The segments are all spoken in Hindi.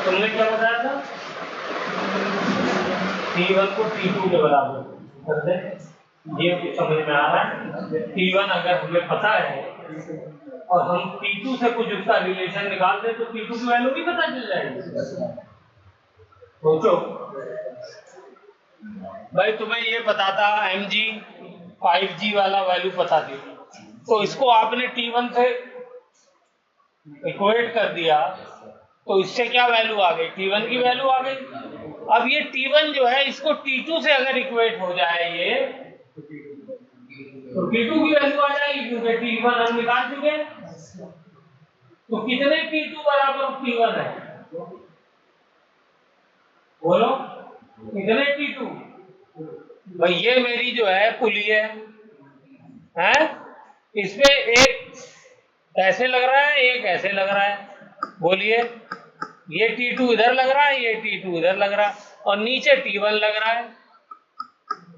तुमने क्या बताया था? T1 को T2 के बराबर कर दे। ये कुछ समझ में आ रहा है? T1 अगर हमें पता है और हम T2 से कुछ उसका रिलेशन निकाल दे तो T2 की वैल्यू भी पता चल जाएगी। सोचो भाई, तुम्हें ये पता था mg 5g वाला वैल्यू पता थी, तो इसको आपने T1 से इक्वेट कर दिया तो इससे क्या वैल्यू आ गई? T1 की वैल्यू आ गई। अब ये T1 जो है इसको T2 से अगर इक्वेट हो जाए ये, तो T2 की वैल्यू आ जाएगी क्योंकि T1 हम निकाल चुके। तो कितने T2 बराबर T1 है? बोलो कितने T2? भाई ये मेरी जो है पुली है, इसमें एक ऐसे लग रहा है, एक ऐसे लग रहा है। बोलिए, ये T2 इधर लग रहा है, ये T2 इधर लग रहा है, और नीचे T1 लग रहा है।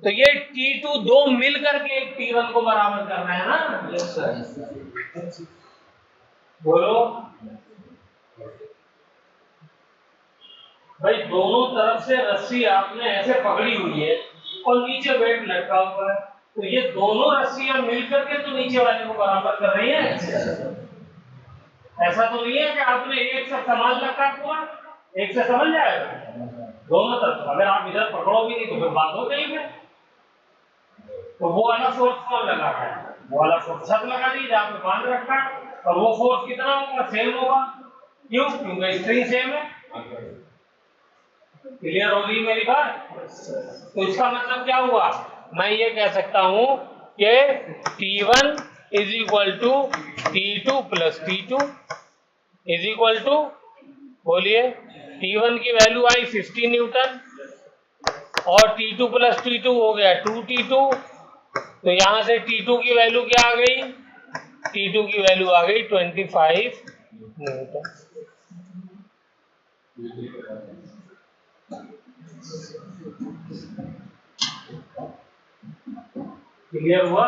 तो ये T2 दो मिल करके एक T1 को बराबर कर रहे हैं ना? Yes sir. बोलो भाई, दोनों तरफ से रस्सी आपने ऐसे पकड़ी हुई है और नीचे वेट लटका हुआ है, तो ये दोनों रस्सियां मिलकर के तो नीचे वाले को बराबर कर रही है। ऐसा तो नहीं है कि आपने एक से संभाल रखा पूरा, एक से संभल जाएगा दोनों तरफ। अगर आप इधर पकड़ोगे नहीं तो फिर बात हो गई है। तो वो वाला फोर्स कौन लगा है? वो वाला फोर्स छत लगा दी जहाँ पे बांध रखा है, और वो फोर्स कितना होगा? सेम होगा। क्यों? क्योंकि स्ट्रिंग सेम है। क्लियर हो गई मेरी बात? तो इसका मतलब क्या हुआ? मैं ये कह सकता हूं कि T1 is equal to T2 plus T2 is equal to, बोलिए, T1 की वैल्यू आई 50 न्यूटन और T2 प्लस T2 हो गया 2T2। तो यहां से T2 की वैल्यू क्या आ गई? T2 की वैल्यू आ गई 25 न्यूटन। क्लियर हुआ?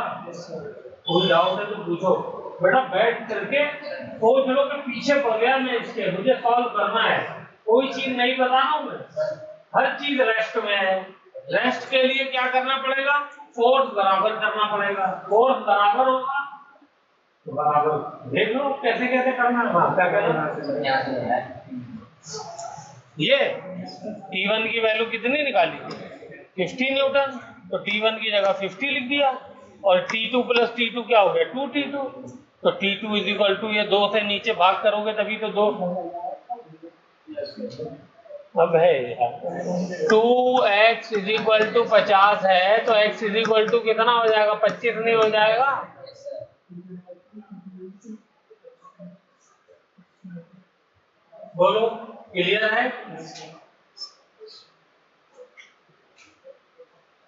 कोई डाउट है तो पूछो। बेटा बैठ करके सोच लो कि पीछे पड़ गया मैं इसके, मुझे सॉल्व करना है, कोई चीज नहीं बता रहा हूं मैं, हर चीज रेस्ट में है। रेस्ट के लिए क्या करना पड़ेगा? फोर्स बराबर करना पड़ेगा। फोर्स बराबर होगा तो बराबर देख लो कैसे कैसे करना है। हाँ, क्या करना? ये T1 की वैल्यू कितनी निकाली? 50 न्यूटन। तो T1 की जगह 50 लिख दिया, और T2 प्लस T2 क्या हो गया? 2T2। तो T2 इज इक्वल टू, ये 2 से नीचे भाग करोगे तभी तो 2 अब है यार। 2x इज इक्वल टू 50 है तो x इज इक्वल टू कितना हो जाएगा? 25 नहीं हो जाएगा? बोलो क्लियर है?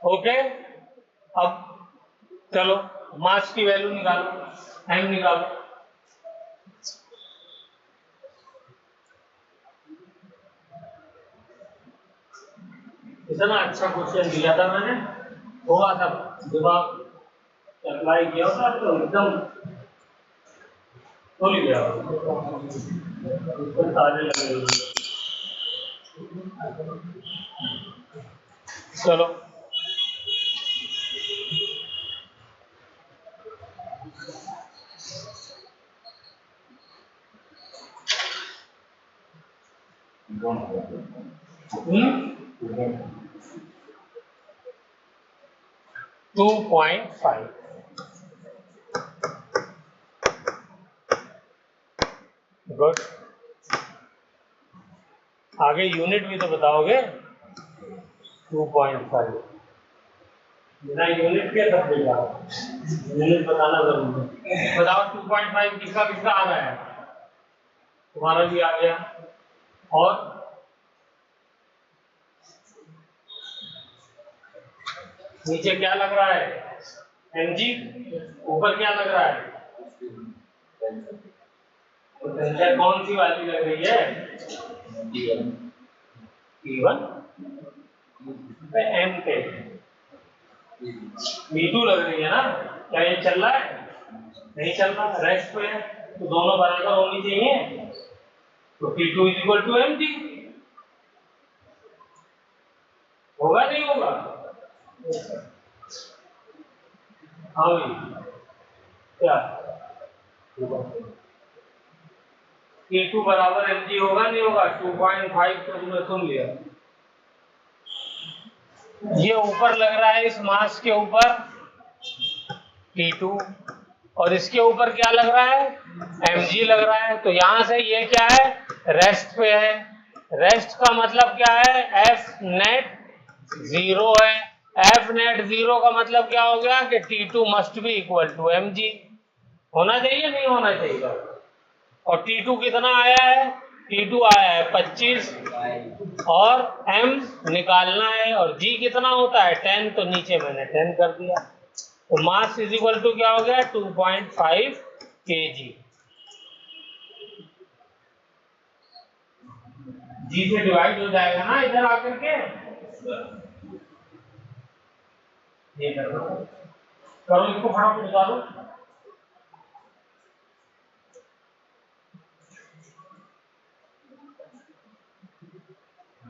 ओके, अब चलो मास की वैल्यू निकालो, m निकालो। इतना अच्छा क्वेश्चन दिया था मैंने, थोड़ा सा दिमाग अप्लाई किया होता तो एकदम खुल गया, तारे लगे। चलो टू 2.5। गुड। आगे यूनिट भी तो बताओगे। 2.5 बिना यूनिट के सब देगा, यूनिट बताना जरूरी है। बताओ 2.5 किसका किसका आ रहा है? तुम्हारा भी आ गया, और नीचे क्या लग रहा है? mg। ऊपर क्या लग रहा है? तो कौन सी वाली लग रही है? T1 पे m पे V2 लग रही है ना? क्या ये चल रहा है? नहीं चल रहा, रेस्ट पे है, तो दोनों बराबर होनी चाहिए। तो T2 is equal to mg। होगा नहीं होगा? हाँ भाई, क्या T2 बराबर mg होगा नहीं होगा? 2.5 तो तुमने सुन लिया। ये ऊपर लग रहा है इस मास के ऊपर T2, और इसके ऊपर क्या लग रहा है? mg लग रहा है। तो यहां से ये क्या है? रेस्ट पे है। रेस्ट का मतलब क्या है? F नेट 0 है। F नेट 0 का मतलब क्या हो गया कि T2 must be equal to mg। होना चाहिए नहीं होना चाहिए? और T2 कितना आया है? T2 आया है 25, और M निकालना है, और G कितना होता है? 10, तो नीचे मैंने 10 कर दिया। तो मास इज इक्वल टू क्या हो गया? 2.5 kg। G से डिवाइड हो जाएगा ना इधर आकर के। ये करो इसको फटाफट निकालो।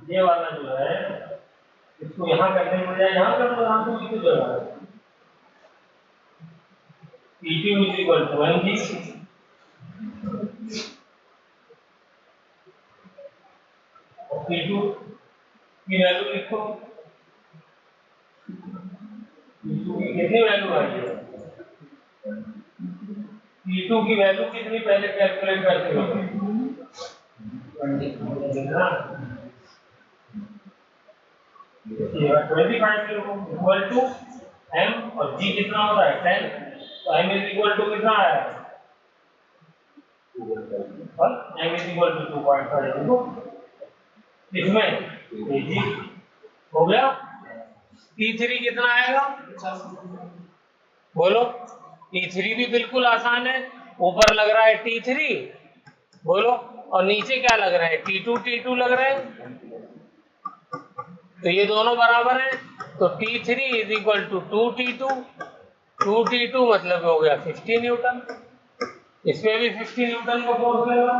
ये वाला जो है इसको यहाँ करने के बजाय यहाँ कर दो, यहाँ तो इसी जगह है। T2 is equal to mg, और T2 की वैल्यू लिखो। T2 की कितनी वैल्यू आई है? T2 की वैल्यू कितनी पहले कैलकुलेट करते हो? 25 इक्वल टू m, और g कितना होता है? 10। तो m इज इक्वल टू कितना आया? और m इज इक्वल टू 2.5 इसमें g हो गया। T3 कितना आएगा? बोलो। T3 भी बिल्कुल आसान है। ऊपर लग रहा है T3, बोलो, और नीचे क्या लग रहा है? T2 लग रहा है। तो ये दोनों बराबर हैं। तो T3 is equal to 2T2। 2T2 मतलब हो गया 50 न्यूटन। इसमें भी 50 न्यूटन का फोर्स लगेगा।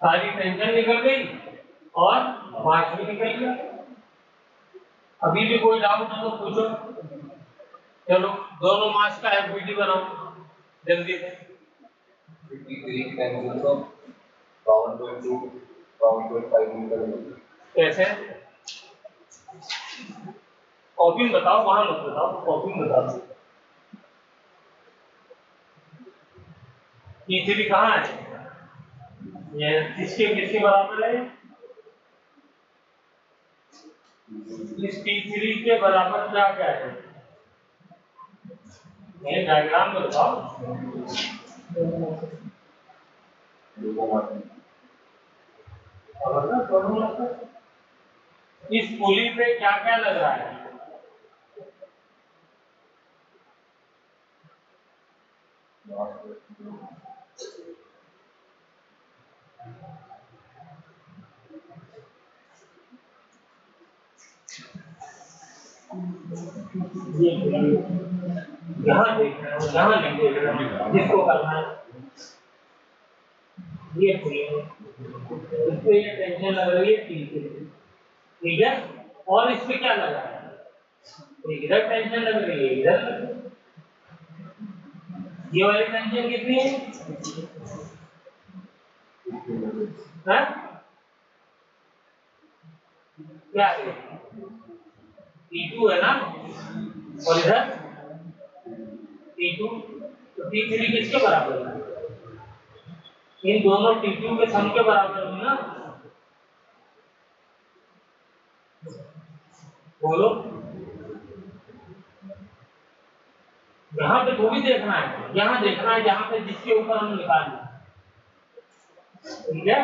सारी टेंशन निकल गई और मास भी निकल गया। अभी भी कोई डाउट हो तो पूछो। चलो दोनों मास का एफबीटी बनाओ जल्दी से। 53 times of power to 2 power to 5 metre. कैसे? कॉपी में बताओ, वहां मत बताओ, कॉपी में बताओ। T3 कहाँ है? ये किसके किसके बराबर है? इस T3 के बराबर क्या क्या है? ये डायग्राम में बताओ। इस पुली पे क्या क्या लग रहा है? ये यहाँ जिसको करना है ये पुली, इसको ये टेंशन लग रही है ठीक है। और इस पे क्या लगा है? इधर टेंशन लग रही है, इधर ये वाली टेंशन कितनी है? क्या है? T2 है ना, और इधर T2। तो T3 किसके बराबर है? इन दोनों T2 के सम के बराबर है ना। बोलो। यहाँ पे थोड़ी देखना है, यहाँ देखना है जहाँ पे जिसके ऊपर हम निकालना, ठीक है।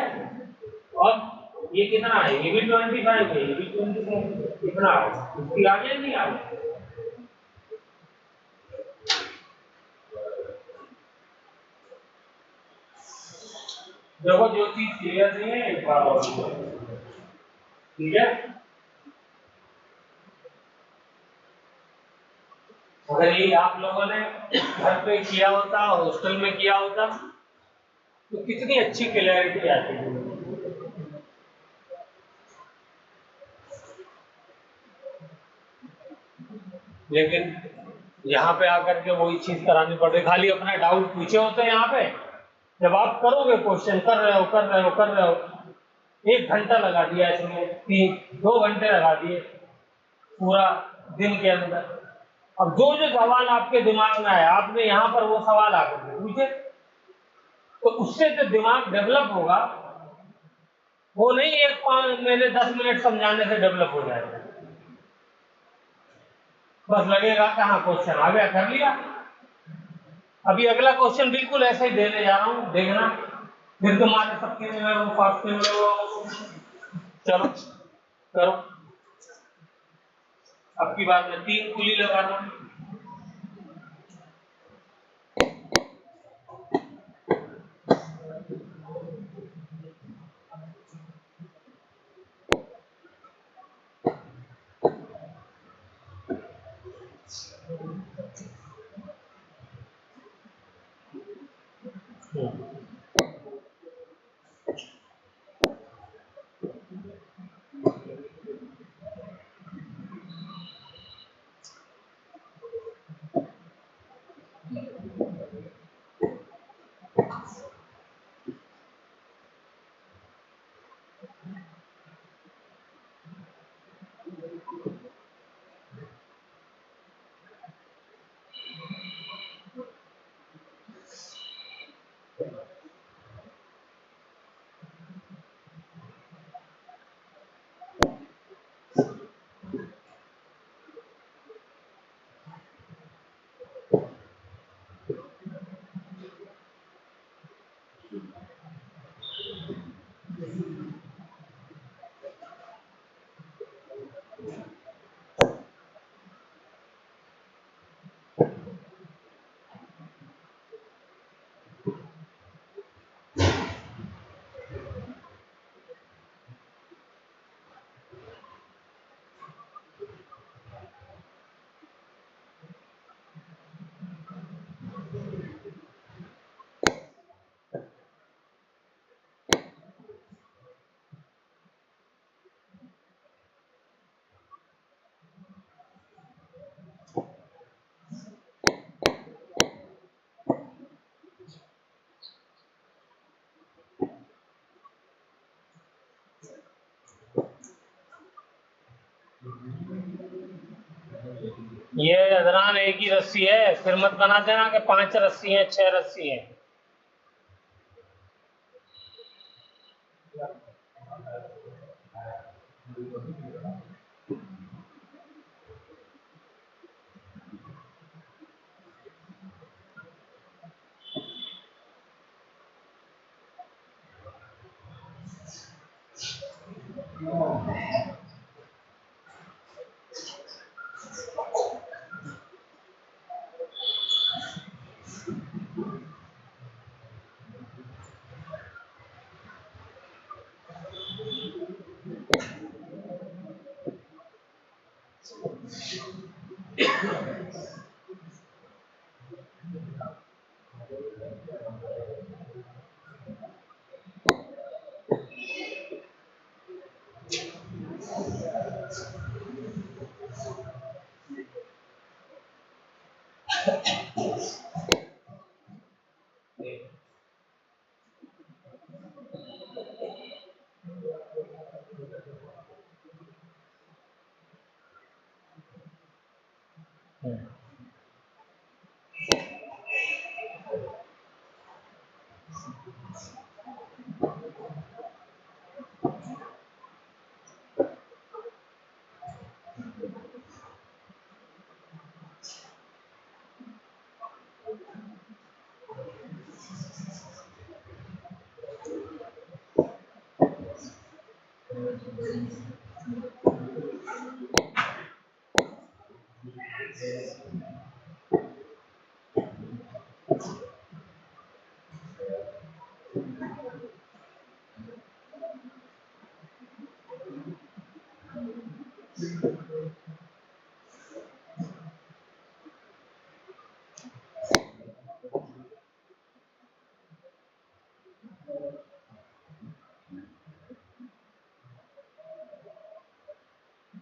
और ये कितना है? ये भी 25 है, ये भी 25 कितना है? इसकी आगे नहीं आगे? देखो जो चीज क्लियर नहीं है एक बार और ठीक है। अगर ये आप लोगों ने घर पे किया होता, हॉस्टल में किया होता, तो कितनी अच्छी क्लैरिटी आती है। लेकिन यहाँ पे आकर के वही चीज करानी पड़ रही, खाली अपना डाउट पूछे होते हैं यहाँ पे। जब आप करोगे क्वेश्चन, कर रहे हो, 1 घंटा लगा दिया इसमें, 2 घंटे लगा दिए पूरा दिन के अंदर। अब जो जो सवाल आपके दिमाग में आया, आपने यहाँ पर वो सवाल आकर के पूछे, तो उससे जो दिमाग डेवलप होगा वो नहीं 1 5 महीने 10 मिनट समझाने से डेवलप हो जाएगा। बस लगेगा कि हाँ क्वेश्चन आ गया, कर लिया। अभी अगला क्वेश्चन बिल्कुल ऐसा ही देने जा रहा हूँ, देखना। फिर तुम्हारे सबके में वो फास्टे में वो, चलो करो। अब की बार में 3 कुली लगाना। ये अदनान एक ही रस्सी है, फिर मत बना देना कि 5 रस्सी हैं 6 रस्सी हैं।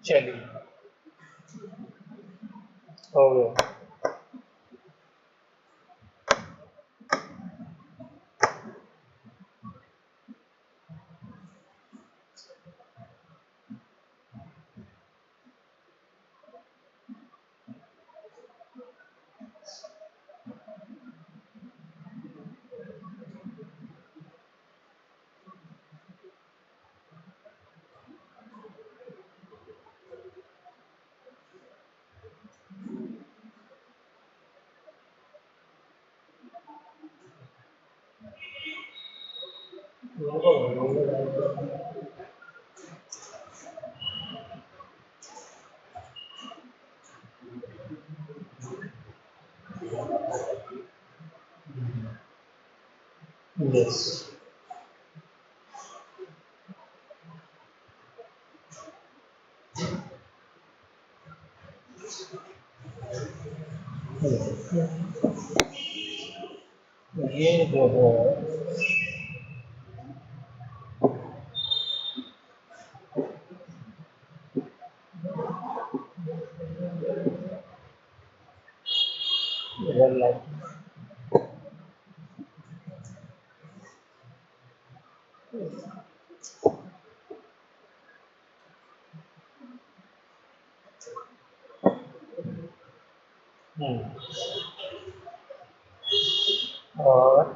चलिए हो गया। यस ये जो है इधर लाइट और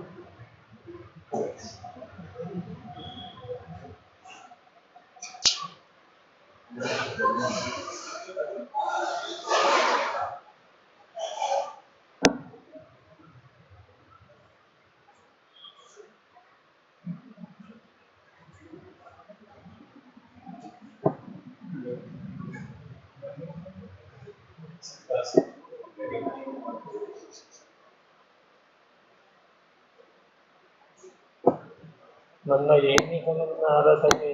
वरना यही नहीं समझ में आ रहा था कि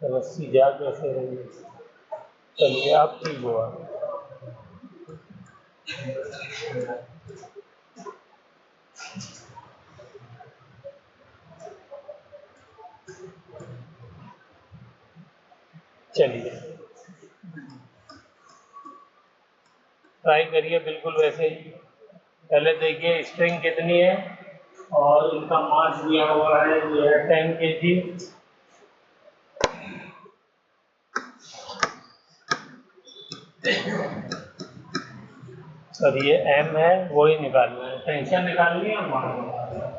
रस्सी जा कैसे रही है। चलिए आप ठीक हुआ। चलिए ट्राई करिए बिल्कुल वैसे ही। पहले देखिए स्ट्रिंग कितनी है और इनका मास दिया हुआ है, ये है 10 kg। और ये m है, वही निकालना है, टेंशन निकालनी है और मास निकालना है।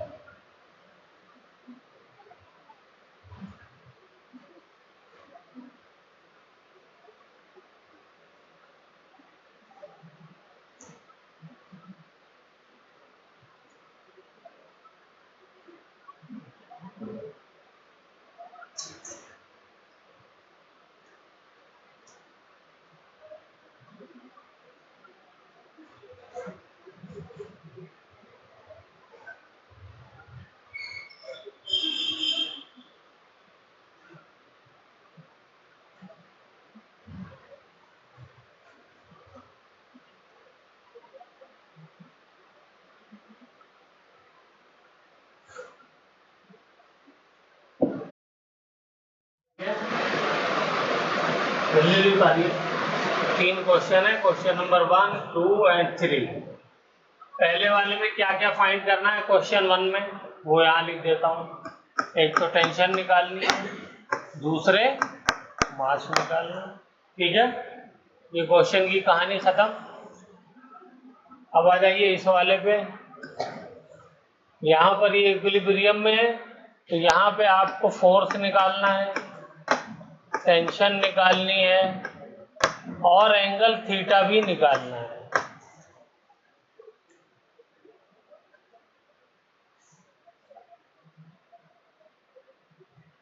जल्दी उतारिए। 3 क्वेश्चन है, क्वेश्चन नंबर 1, 2 एंड 3। पहले वाले में क्या क्या फाइंड करना है क्वेश्चन 1 में वो यहाँ लिख देता हूँ। एक तो टेंशन निकालनी है, दूसरे मास निकालना। ठीक है, ये क्वेश्चन की कहानी खत्म। अब आ जाइए इस वाले पे। यहाँ पर ये इक्विलिब्रियम में है तो यहाँ पे आपको फोर्स निकालना है, टेंशन निकालनी है और एंगल थीटा भी निकालना है।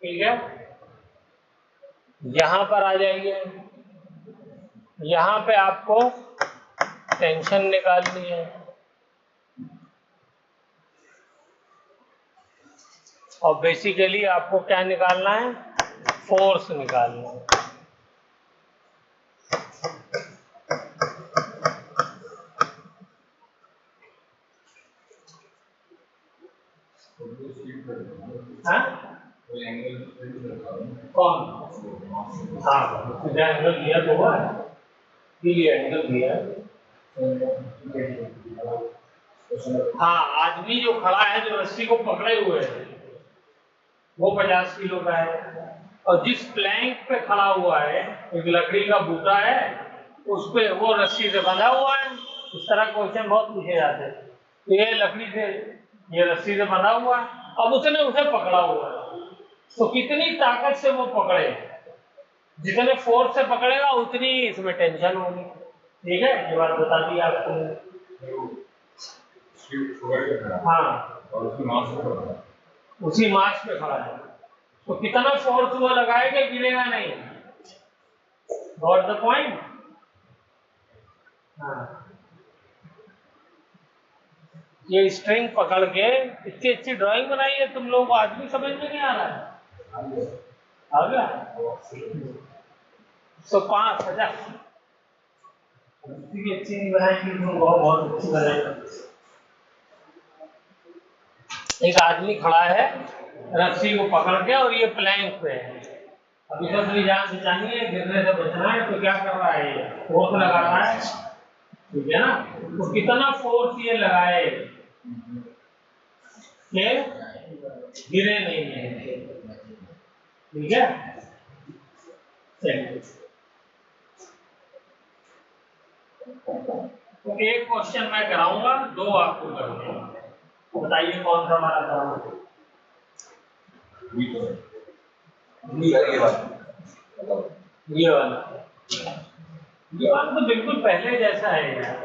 ठीक है, यहां पर आ जाइए। यहां पे आपको टेंशन निकालनी है और बेसिकली आपको क्या निकालना है, फोर्स निकालना है। हाँ कौन? हाँ एंगल दिया तो हुआ है, ये एंगल दिया है। हाँ आदमी जो खड़ा है, जो रस्सी को पकड़े हुए है, वो 50 किलो का है। और जिस प्लैंक पे खड़ा हुआ है, एक लकड़ी का बूटा है, उस पे वो रस्सी से बंधा हुआ है। इस तरह क्वेश्चन बहुत पूछे जाते हैं। तो ये लकड़ी से, ये रस्सी से बंधा हुआ है, अब उसने उसे पकड़ा हुआ है, तो कितनी ताकत से वो पकड़े, जितने फोर्स से पकड़ेगा उतनी इसमें टेंशन होगी। ठीक है, ये बात बता दी आपको। हाँ उसी मास पे खड़ा है, तो कितना फोर्स वो लगाएगा, गिरेगा नहीं। Got the point? हाँ ये स्ट्रिंग पकड़ के इतनी अच्छी ड्राइंग बनाई है, तुम लोगों को आदमी समझ में नहीं आ रहा है? आ गया? तो 5,000 अच्छी नहीं बनाई, तुम बहुत अच्छी बनाई। एक आदमी खड़ा है रस्सी को पकड़ के, और ये प्लैंक पे है। अभी तो अपनी जान बचानी है, गिरने से बचना है, तो क्या कर रहा है, ये फोर्स लगा रहा है। ठीक है ना? तो कितना फोर्स ये लगाए कि गिरे नहीं है। ठीक है, चलिए तो एक क्वेश्चन मैं कराऊंगा, 2 आपको करने हैं। बताइए कौन सा हमारा कराऊंगा? ये वाला तो बिल्कुल पहले जैसा है यार।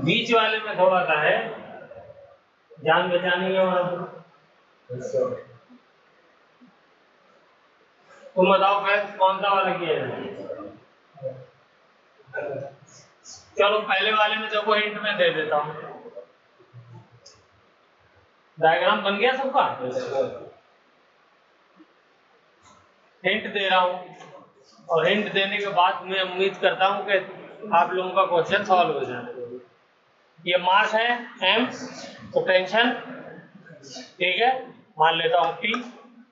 बीच वाले में थोड़ा सा है, जान बचानी है। और तुम बताओ फ्रेंड्स, कौन सा वाला किया है? चलो पहले वाले में देखो, हिंट में दे देता हूँ। डायग्राम बन गया सबका? हिंट दे रहा हूँ, और हिंट देने के बाद मैं उम्मीद करता हूँ कि आप लोगों का क्वेश्चन सॉल्व हो जाए। ये मास है m, तो टेंशन, ठीक है, मान लेता हूँ T,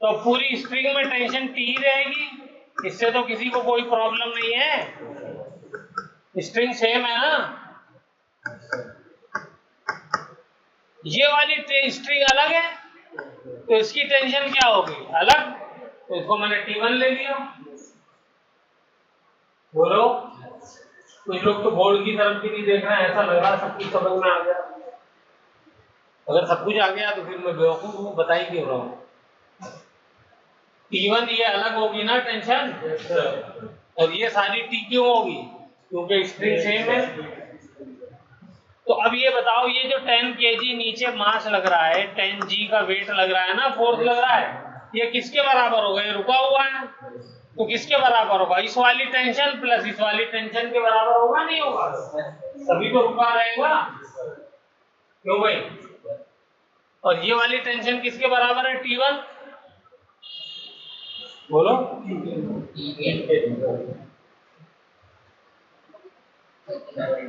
तो पूरी स्ट्रिंग में टेंशन T रहेगी। इससे तो किसी को कोई प्रॉब्लम नहीं है, स्ट्रिंग सेम है ना। ये वाली स्ट्रिंग अलग है, तो इसकी टेंशन क्या होगी, अलग। तो इसको मैंने T1 ले लिया। बोलो, कुछ लोग तो बोर्ड की तरफ भी नहीं देख रहे हैं, ऐसा लग रहा है सब कुछ समझ में आ गया। अगर सब कुछ आ गया तो फिर मैं बेवकूफ हूँ, बता ही क्यों रहा हूँ। T1 ये अलग होगी ना टेंशन, और ये सारी T क्यों होगी, क्योंकि स्ट्रिंग सेम है। तो अब ये बताओ, ये जो 10 kg नीचे मास लग रहा है, 10 G का वेट लग रहा है ना, फोर्स लग रहा है, ये किसके बराबर होगा? ये रुका हुआ है, तो किसके बराबर होगा? इस वाली टेंशन प्लस इस वाली टेंशन के बराबर होगा, नहीं होगा? तभी तो रुका रहेगा, क्यों भाई? और ये वाली टेंशन किसके बराबर है? T1। बोलो,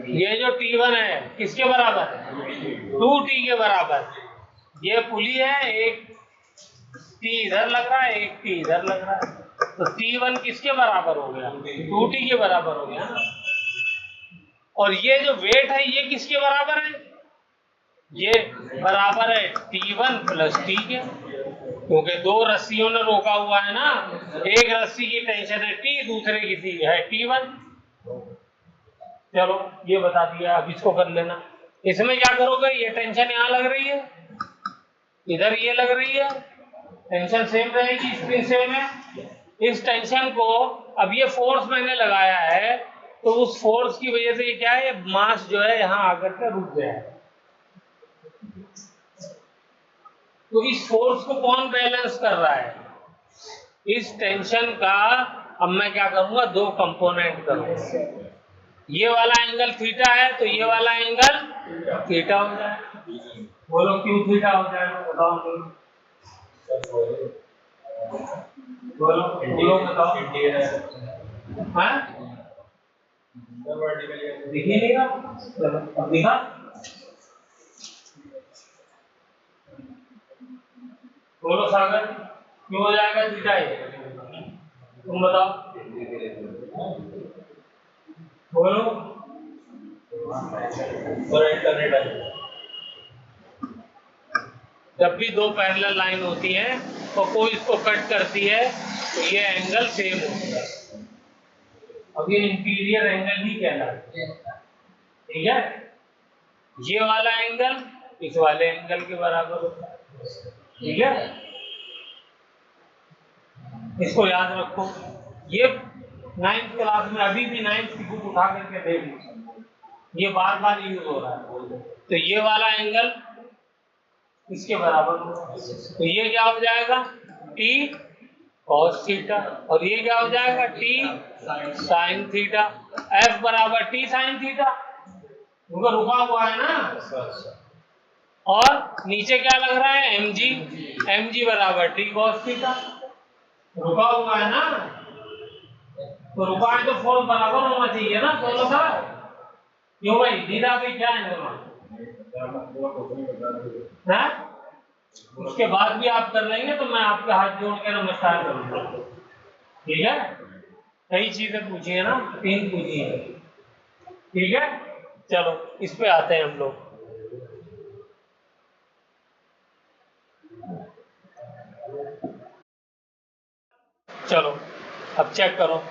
ये जो T1 है किसके बराबर है? 2T के बराबर। ये पुली है, एक T इधर लग रहा है, एक T इधर लग रहा है, तो T1 किसके बराबर हो गया? 2T के बराबर हो गया ना। और ये जो वेट है ये किसके बराबर है? ये बराबर है T1 प्लस T के, क्योंकि 2 रस्सियों ने रोका हुआ है ना। एक रस्सी की टेंशन है T, दूसरे की है T1। चलो ये बता दिया, अब इसको कर लेना। इसमें क्या करोगे, ये टेंशन यहाँ लग रही है, इधर ये लग रही है, टेंशन सेम रहेगी, स्प्रिंग सेम है। इस टेंशन को, अब ये फोर्स मैंने लगाया है, तो उस फोर्स की वजह से क्या है, मास जो है यहाँ आकर के रुक गया है। तो इस फोर्स को कौन बैलेंस कर रहा है? इस टेंशन का अब मैं क्या करूंगा, 2 कंपोनेंट करूंगा। ये वाला एंगल थीटा है, तो ये वाला एंगल थीटा हो जाए। बोलो क्यों थीटा हो जाएगा, बताओ। बोलो बोलो बताओ। हाँ दिख ही नहीं रहा, अब दिखा। बोलो सागर, क्यों हो जाएगा थीटा ये? तुम बताओ, बोलो। जब भी दो पैरेलल लाइन होती है और कोई इसको कट करती है तो ये एंगल सेम होता है। अब ये इंटीरियर एंगल ही कहलाता है, ठीक है? ये वाला एंगल इस वाले एंगल के बराबर होता है, ठीक है? इसको याद रखो। ये 9th क्लास में, अभी भी 9th की बुक उठा करके देख लो, ये बार बार यूज हो रहा है। तो ये वाला एंगल इसके बराबर होगा, तो ये क्या हो जाएगा? टी कॉस थीटा, और ये क्या हो जाएगा? T sine theta. एफ बराबर टी साइन थीटा, क्योंकि रुका हुआ है ना। और नीचे क्या लग रहा है? एम जी, एम जी बराबर टी कॉस थीटा, रुका हुआ है ना, तो रुका है तो फोर्स बराबर होना चाहिए ना दोनों तरफ। क्यों भाई, दीदा भी क्या है दोनों? उसके बाद भी आप कर लेंगे तो मैं आपके हाथ जोड़ के नमस्कार करूंगा, ठीक है? कई चीजें पूछी है ना, 3 पूछी है, ठीक है? चलो इस पे आते हैं हम लोग। चलो अब चेक करो,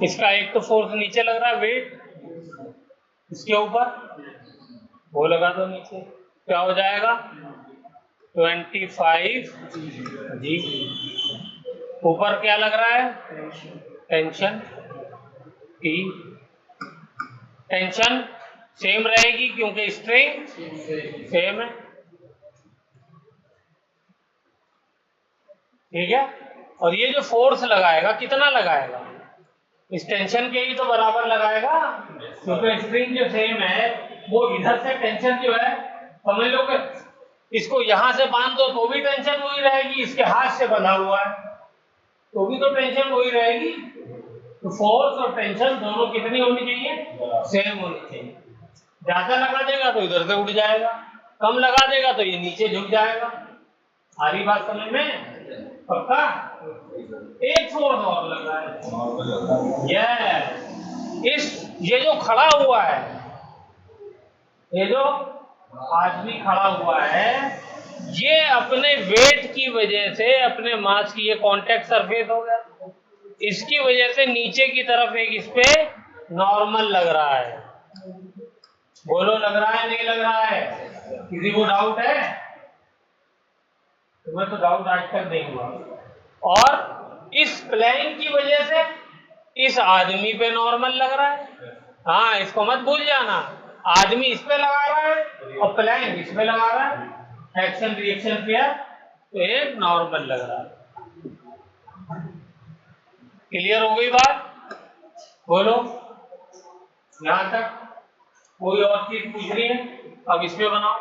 इसका एक तो फोर्स नीचे लग रहा है, वेट इसके ऊपर, वो लगा दो नीचे, क्या हो जाएगा? 25 जी। ऊपर क्या लग रहा है? Tension T. टेंशन सेम रहेगी क्योंकि स्ट्रेन सेम है, ठीक है? और ये जो फोर्स लगाएगा कितना लगाएगा? इस टेंशन के ही तो बराबर लगाएगा, क्योंकि स्ट्रिंग जो सेम है वो इधर से टेंशन जो है, समझ लो कि इसको यहां से बांध दो तो भी टेंशन वही रहेगी, इसके हाथ से बंधा हुआ है तो भी तो टेंशन वही रहेगी। तो फोर्स और टेंशन दोनों कितनी होनी चाहिए? सेम होनी चाहिए। ज्यादा लगा देगा तो इधर से उठ जाएगा, कम लगा देगा तो ये नीचे झुक जाएगा। आ रही बात समझ में? पक्का? एक फोर्स और लगा है, ये जो खड़ा हुआ है, ये जो आदमी खड़ा हुआ है, ये अपने वेट की वजह से, अपने मास की, ये कांटेक्ट सरफेस हो गया, इसकी वजह से नीचे की तरफ एक इस पे नॉर्मल लग रहा है। बोलो, लग रहा है नहीं लग रहा है? किसी को डाउट है? तुम्हें तो डाउट आज तक नहीं हुआ। और इस प्लेन की वजह से इस आदमी पे नॉर्मल लग रहा है। हाँ, इसको मत भूल जाना, आदमी इस पे लगा रहा है और प्लेन इस पे लगा रहा है, एक्शन रिएक्शन पेयर, तो एक नॉर्मल लग रहा है। क्लियर हो गई बात? बोलो, यहां तक कोई और चीज पूछ रही है? अब इस पे बनाओ,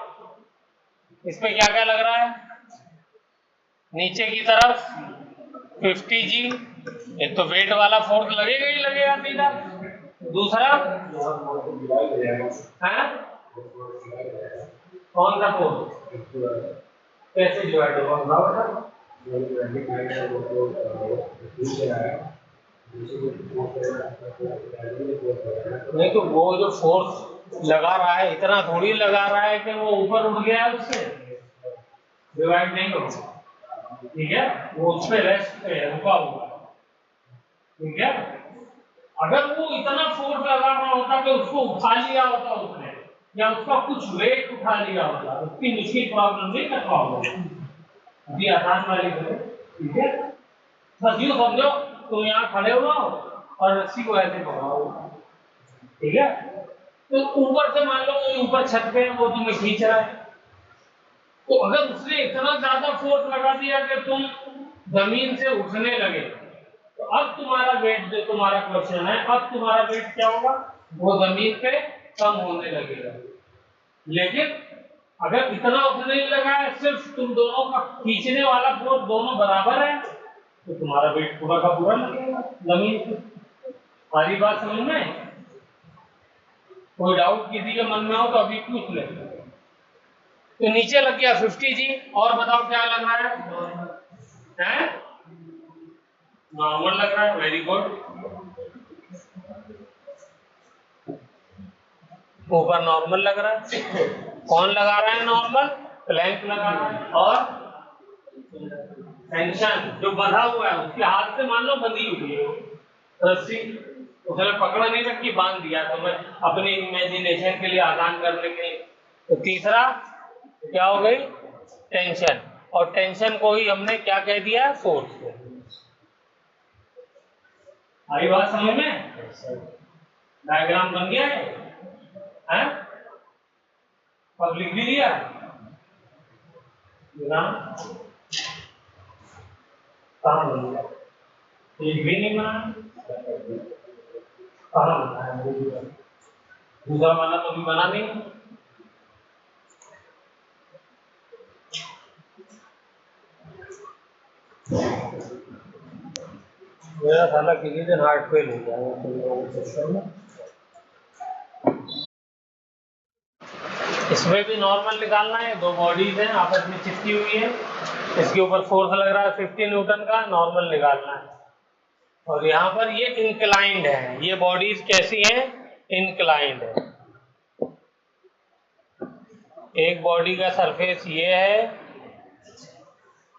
इस पे क्या क्या लग रहा है? नीचे की तरफ 50 जी, एक तो वेट वाला फोर्स लगेगा ही लगेगा सीधा, दूसरा है कौन सा फोर्स? कैसे डिवाइड होगा? नहीं तो वो जो फोर्स लगा रहा है, इतना थोड़ी लगा रहा है कि वो ऊपर उठ गया है, उससे डिवाइड नहीं होगा, ठीक है? वो उस पे रेस्ट पे रुका हुआ है, ठीक है? अगर वो इतना फोर्स लगा रहा होता कि उसको उठा लिया होता उसने, या उसका कुछ वेट उठा लिया होता, उसकी मुश्किल प्रॉब्लम नहीं कर पाओगे, अभी आसान वाली करो, ठीक है? बस यूं समझो, तुम यहाँ खड़े हो और रस्सी को ऐसे पकड़ो, ठीक है? तो ऊपर से मान लो कोई ऊपर छत पे वो तुम्हें खींच रहा है, तो अगर उसने इतना ज्यादा फोर्स लगा दिया कि तुम जमीन से उठने लगे, तो अब तुम्हारा वेट, जो तुम्हारा क्वेश्चन है, अब तुम्हारा वेट क्या होगा? वो जमीन पे कम होने लगेगा। लेकिन अगर इतना उठने नहीं लगा है, सिर्फ तुम दोनों का खींचने वाला फोर्स दोनों बराबर है, तो तुम्हारा वेट पूरा का पूरा लगेगा जमीन पे। सारी बात समझ में? कोई डाउट किसी के मन में हो तो अभी पूछ ले। तो नीचे लग गया 50G। और बताओ क्या लग रहा है? नॉर्मल लग रहा है। Very good. ऊपर नॉर्मल लग रहा है। कौन लगा रहा है नॉर्मल? प्लैंक लगा रहा है। और टेंशन जो बंधा हुआ है उसके हाथ से मान लो बंधी हुई है रस्सी, उसने पकड़ नहीं रखी, बांध दिया। तो मैं अपनी इमेजिनेशन के लिए आसान करने के लिए, तो तीसरा क्या हो गई? टेंशन। और टेंशन को ही हमने क्या कह दिया? फोर्स। आई बात समझ में? डायग्राम बन गया है? अब लिख भी दिया कहाँ बन गया? एक भी नहीं बना। कहाँ बना है? दूसरा वाला तो भी बना नहीं। मेरा साला किसी दिन हार्ट फेल हो जाएगा। इसमें भी नॉर्मल निकालना है। दो बॉडीज हैं आपस में चिपकी हुई है, इसके ऊपर फोर्स लग रहा है 50 न्यूटन का, नॉर्मल निकालना है। और यहाँ पर ये इंक्लाइंड है। ये बॉडीज कैसी हैं? इंक्लाइंड है। एक बॉडी का सरफेस ये है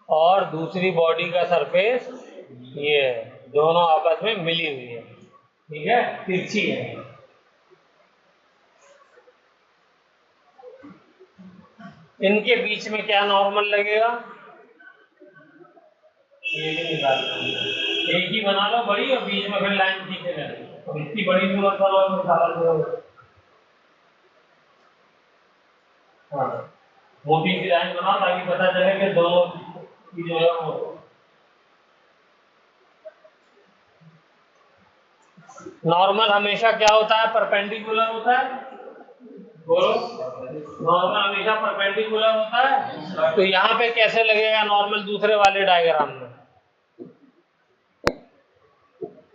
और दूसरी बॉडी का सरफेस ये है, दोनों आपस में मिली हुई है। ठीक है, तिरछी है। इनके बीच में क्या नॉर्मल लगेगा? ये भी निकालना है। एक ही बना लो बड़ी और बीच में फिर लाइन खींचे जाए। और इतनी बड़ी जरूरत वाला हाँ, मोटी सी लाइन बनाओ ताकि पता चले कि दोनों की जो है वो नॉर्मल हमेशा क्या होता है? परपेंडिकुलर होता है। बोलो, नॉर्मल हमेशा परपेंडिकुलर होता है। तो यहाँ पे कैसे लगेगा नॉर्मल दूसरे वाले डायग्राम में?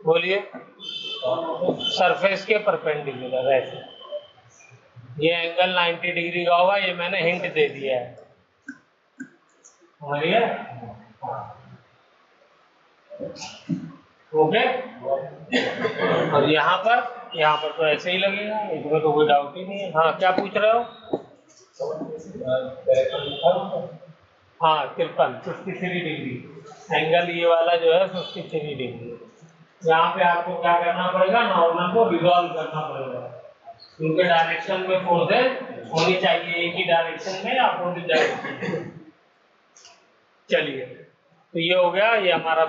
बोलिए। सरफेस के परपेंडिकुलर ऐसे। ये एंगल 90 डिग्री का होगा। ये मैंने हिंट दे दिया है। समझिए? ओके। और यहाँ पर तो ऐसे ही लगेगा, इसमें तो कोई डाउट ही नहीं है। हाँ, क्या पूछ रहे हो? हाँ, 53 डिग्री एंगल ये वाला जो है 53 डिग्री। यहाँ पे आपको क्या करना पड़ेगा? नॉर्मल को रिजॉल्व करना पड़ेगा। उनके डायरेक्शन में फोर्सेस होनी चाहिए, एक ही डायरेक्शन में, अपोजिट डायरेक्शन में। चलिए, तो ये हो गया। ये हमारा